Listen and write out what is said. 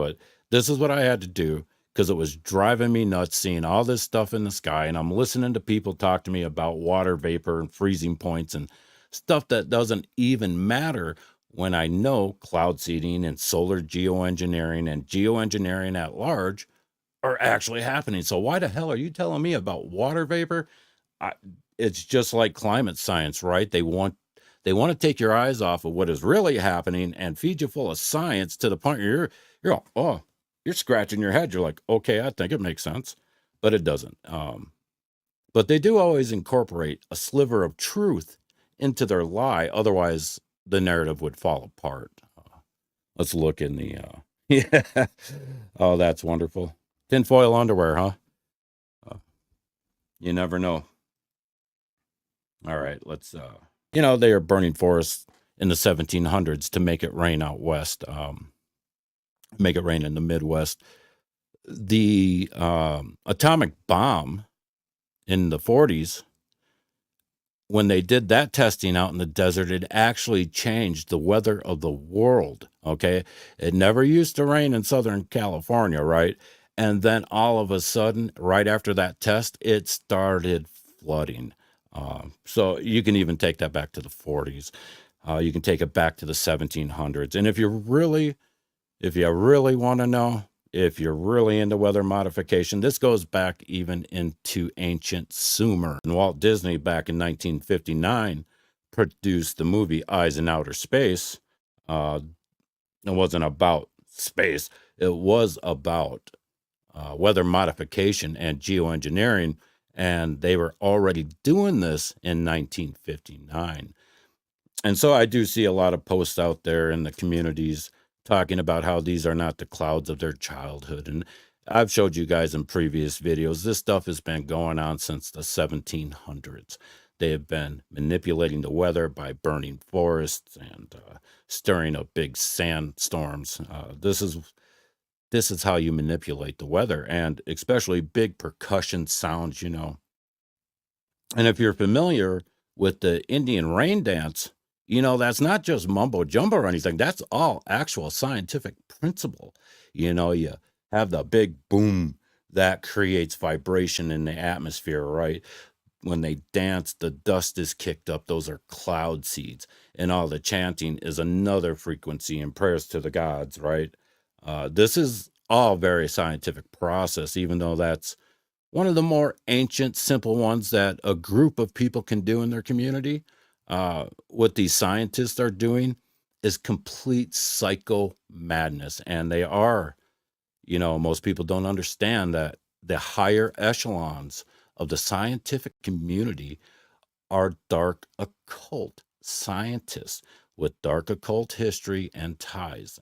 But this is what I had to do because it was driving me nuts seeing all this stuff in the sky. And I'm listening to people talk to me about water vapor and freezing points and stuff that doesn't even matter when I know cloud seeding and solar geoengineering and geoengineering at large are actually happening. So why the hell are you telling me about water vapor? I, it's just like climate science, right? They want to take your eyes off of what is really happening and feed you full of science to the point where you're all, oh, you're scratching your head. You're like, okay, I think it makes sense, but it doesn't. But they do always incorporate a sliver of truth into their lie. Otherwise, the narrative would fall apart. Let's look in the, yeah. Oh, that's wonderful. Tinfoil underwear, huh? Uh, you never know. All right, let's, they are burning forests in the 1700s to make it rain out west, make it rain in the Midwest. The atomic bomb in the 40s, when they did that testing out in the desert, it actually changed the weather of the world. Okay. It never used to rain in Southern California, right? And then all of a sudden, right after that test, it started flooding. So you can even take that back to the 40s. You can take it back to the 1700s. And if you really want to know, if you're really into weather modification, this goes back even into ancient Sumer. And Walt Disney, back in 1959, produced the movie Eyes in Outer Space. It wasn't about space. It was about weather modification and geoengineering. And they were already doing this in 1959. And so I do see a lot of posts out there in the communities talking about how these are not the clouds of their childhood. And I've showed you guys in previous videos, this stuff has been going on since the 1700s. They have been manipulating the weather by burning forests and stirring up big sandstorms. This is how you manipulate the weather, and especially big percussion sounds, And if you're familiar with the Indian rain dance, that's not just mumbo jumbo or anything. That's all actual scientific principle. You have the big boom that creates vibration in the atmosphere, right? When they dance, the dust is kicked up. Those are cloud seeds. And all the chanting is another frequency and prayers to the gods, right? This is all very scientific process, even though that's one of the more ancient, simple ones that a group of people can do in their community. What these scientists are doing is complete psycho madness. And they are, most people don't understand that the higher echelons of the scientific community are dark occult scientists with dark occult history and ties.